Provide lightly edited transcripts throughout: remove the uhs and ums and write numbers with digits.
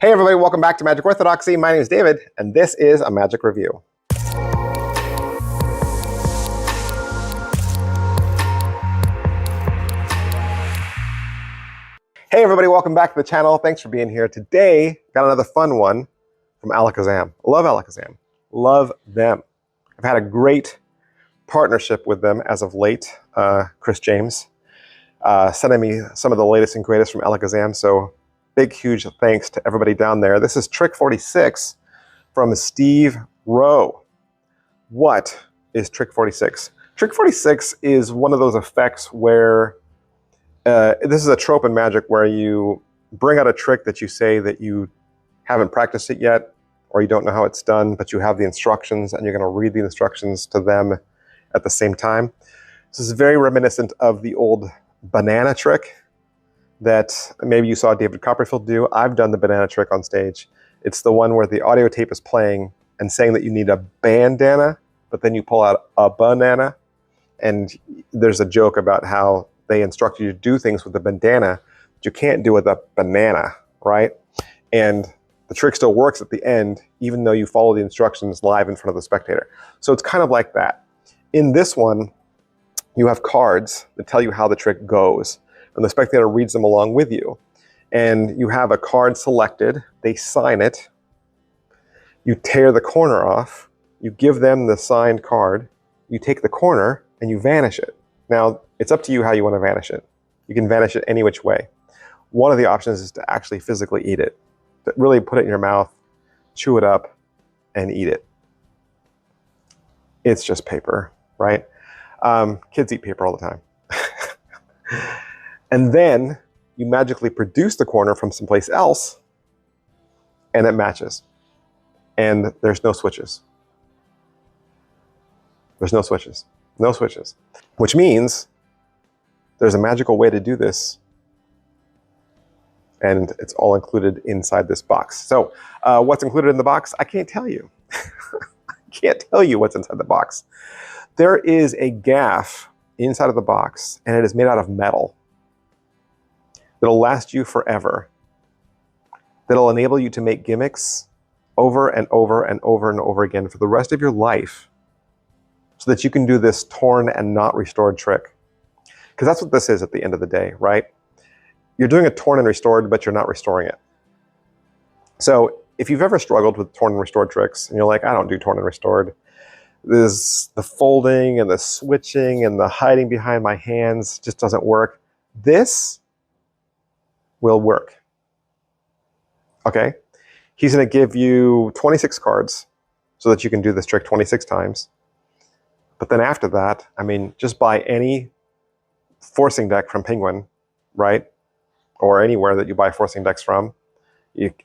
Hey everybody, welcome back to Magic Orthodoxy. My name is David, and this is a Magic Review. Hey everybody, welcome back to the channel. Thanks for being here. Today, got another fun one from Alakazam. Love Alakazam. Love them. I've had a great partnership with them as of late. Chris James sending me some of the latest and greatest from Alakazam, so big, huge thanks to everybody down there. This is Trick 46 from Steve Rowe. What is Trick 46? Trick 46 is one of those effects where, this is a trope in Magic where you bring out a trick that you say that you haven't practiced it yet, or you don't know how it's done, but you have the instructions and you're going to read the instructions to them at the same time. This is very reminiscent of the old banana trick that maybe you saw David Copperfield do. I've done the banana trick on stage. It's the one where the audio tape is playing and saying that you need a bandana, but then you pull out a banana. And there's a joke about how they instruct you to do things with a bandana that you can't do with a banana, right? And the trick still works at the end, even though you follow the instructions live in front of the spectator. So it's kind of like that. In this one, you have cards that tell you how the trick goes, and the spectator reads them along with you. And you have a card selected, they sign it, you tear the corner off, you give them the signed card, you take the corner and you vanish it. Now, it's up to you how you want to vanish it. You can vanish it any which way. One of the options is to actually physically eat it. To really put it in your mouth, chew it up, and eat it. It's just paper, right? Kids eat paper all the time. And then you magically produce the corner from someplace else, and it matches. And there's no switches. There's no switches. No switches. Which means there's a magical way to do this, and it's all included inside this box. So what's included in the box? I can't tell you. I can't tell you what's inside the box. There is a gaff inside of the box, and it is made out of metal. That'll last you forever. That'll enable you to make gimmicks over and over and over and over again for the rest of your life, so that you can do this torn and not restored trick. Because that's what this is at the end of the day, right? You're doing a torn and restored, but you're not restoring it. So if you've ever struggled with torn and restored tricks, and you're like, I don't do torn and restored, there's the folding and the switching and the hiding behind my hands just doesn't work. This will work. Okay? He's going to give you 26 cards so that you can do this trick 26 times. But then after that, I mean, just buy any forcing deck from Penguin, right? Or anywhere that you buy forcing decks from.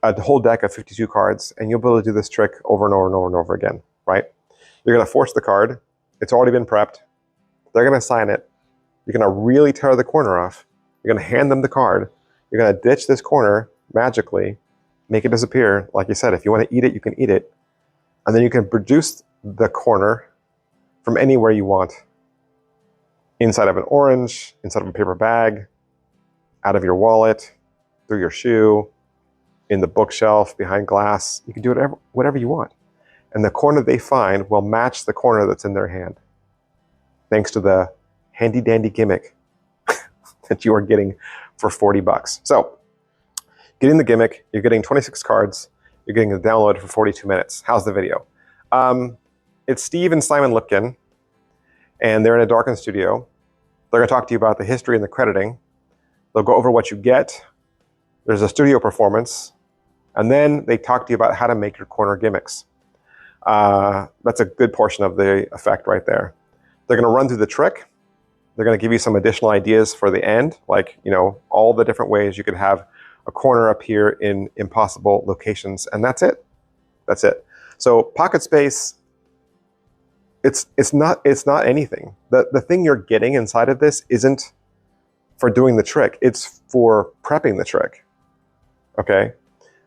A whole deck of 52 cards, and you'll be able to do this trick over and over and over and over again, right? You're going to force the card. It's already been prepped. They're going to sign it. You're going to really tear the corner off. You're going to hand them the card. You're going to ditch this corner magically, make it disappear. Like you said, if you want to eat it, you can eat it. And then you can produce the corner from anywhere you want. Inside of an orange, inside of a paper bag, out of your wallet, through your shoe, in the bookshelf, behind glass. You can do whatever you want. And the corner they find will match the corner that's in their hand, thanks to the handy dandy gimmick that you are getting for 40 bucks. So, getting the gimmick, you're getting 26 cards, you're getting the download for 42 minutes. How's the video? It's Steve and Simon Lipkin, and they're in a darkened studio. They're going to talk to you about the history and the crediting. They'll go over what you get. There's a studio performance, and then they talk to you about how to make your corner gimmicks. That's a good portion of the effect right there. They're going to run through the trick. They're going to give you some additional ideas for the end, like, you know, all the different ways you could have a corner appear in impossible locations, and that's it. That's it. So pocket space, it's not anything. The thing you're getting inside of this isn't for doing the trick. It's for prepping the trick. Okay?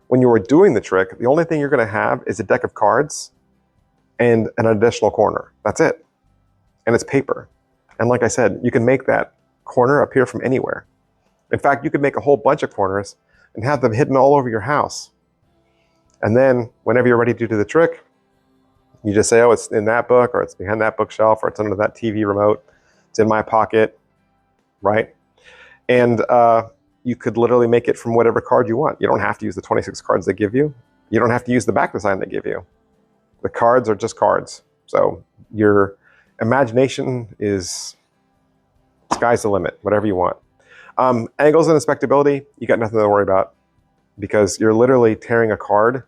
When you are doing the trick, the only thing you're going to have is a deck of cards and an additional corner. That's it. And it's paper. And like I said, you can make that corner appear from anywhere. In fact, you could make a whole bunch of corners and have them hidden all over your house. And then whenever you're ready to do the trick, you just say, oh, it's in that book, or it's behind that bookshelf, or it's under that TV remote. It's in my pocket, right? And you could literally make it from whatever card you want. You don't have to use the 26 cards they give you. You don't have to use the back design they give you. The cards are just cards. So your imagination is, sky's the limit, whatever you want. Angles and inspectability, you got nothing to worry about, because you're literally tearing a card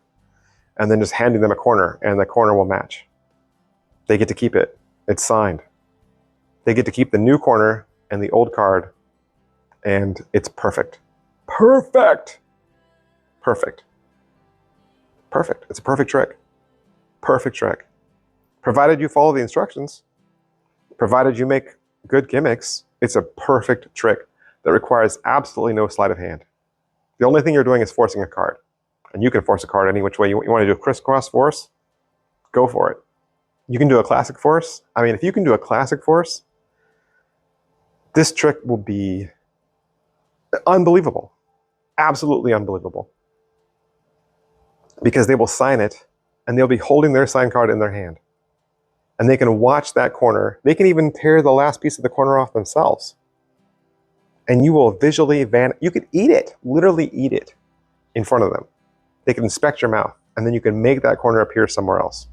and then just handing them a corner, and the corner will match. They get to keep it. It's signed. They get to keep the new corner and the old card, and it's perfect. Perfect. Perfect. Perfect. It's a perfect trick. Perfect trick. Provided you follow the instructions, provided you make good gimmicks, it's a perfect trick that requires absolutely no sleight of hand. The only thing you're doing is forcing a card. And you can force a card any which way. You want to do a crisscross force? Go for it. You can do a classic force. I mean, if you can do a classic force, this trick will be unbelievable. Absolutely unbelievable. Because they will sign it, and they'll be holding their signed card in their hand. And they can watch that corner. They can even tear the last piece of the corner off themselves. And you will visually you could eat it, literally eat it in front of them. They can inspect your mouth, and then you can make that corner appear somewhere else.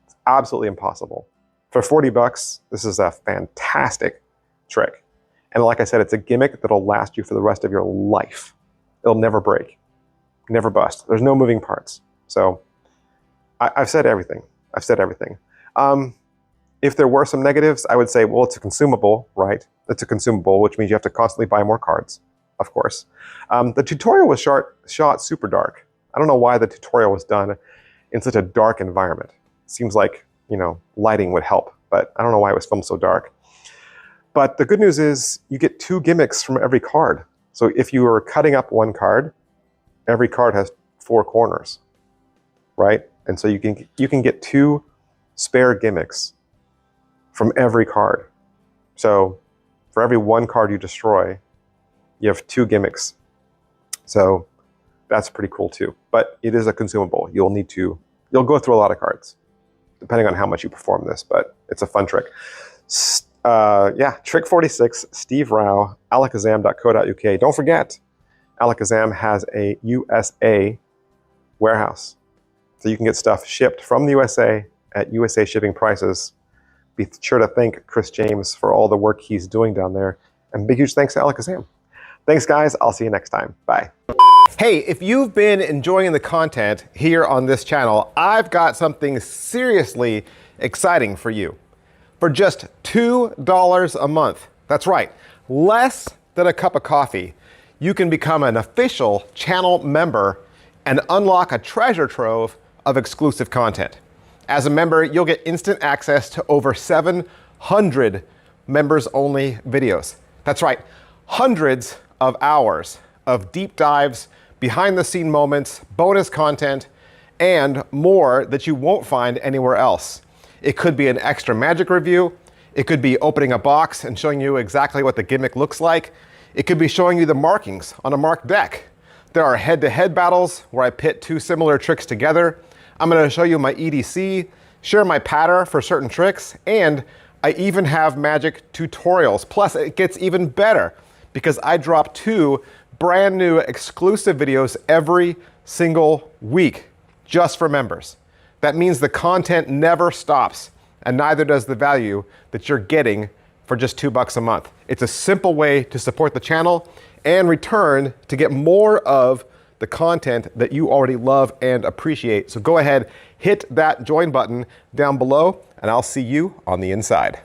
It's absolutely impossible. For 40 bucks, this is a fantastic trick. And like I said, it's a gimmick that'll last you for the rest of your life. It'll never break, never bust. There's no moving parts. So I've said everything. I've said everything. If there were some negatives, I would say, well, it's a consumable, right? It's a consumable, which means you have to constantly buy more cards, of course. The tutorial was shot super dark. I don't know why the tutorial was done in such a dark environment. It seems like, you know, lighting would help, but I don't know why it was filmed so dark. But the good news is you get 2 gimmicks from every card. So if you are cutting up one card, every card has 4 corners, right? And so you can get 2 spare gimmicks from every card. So for every 1 card you destroy, you have 2 gimmicks. So that's pretty cool too. But it is a consumable. You'll go through a lot of cards, depending on how much you perform this, but it's a fun trick. Yeah, trick 46, Steve Rowe, alakazam.co.uk. Don't forget, Alakazam has a USA warehouse. So you can get stuff shipped from the USA at USA shipping prices. Be sure to thank Chris James for all the work he's doing down there. And big huge thanks to Alakazam. Thanks, guys. I'll see you next time. Bye. Hey, if you've been enjoying the content here on this channel, I've got something seriously exciting for you. For just $2 a month, that's right, less than a cup of coffee, you can become an official channel member and unlock a treasure trove of exclusive content. As a member, you'll get instant access to over 700 members-only videos. That's right, hundreds of hours of deep dives, behind-the-scene moments, bonus content, and more that you won't find anywhere else. It could be an extra magic review. It could be opening a box and showing you exactly what the gimmick looks like. It could be showing you the markings on a marked deck. There are head-to-head battles where I pit 2 similar tricks together. I'm going to show you my EDC, share my pattern for certain tricks, and I even have magic tutorials. Plus, it gets even better because I drop 2 brand new exclusive videos every single week just for members. That means the content never stops, and neither does the value that you're getting for just $2 a month. It's a simple way to support the channel and return to get more of the content that you already love and appreciate. So go ahead, hit that join button down below, and I'll see you on the inside.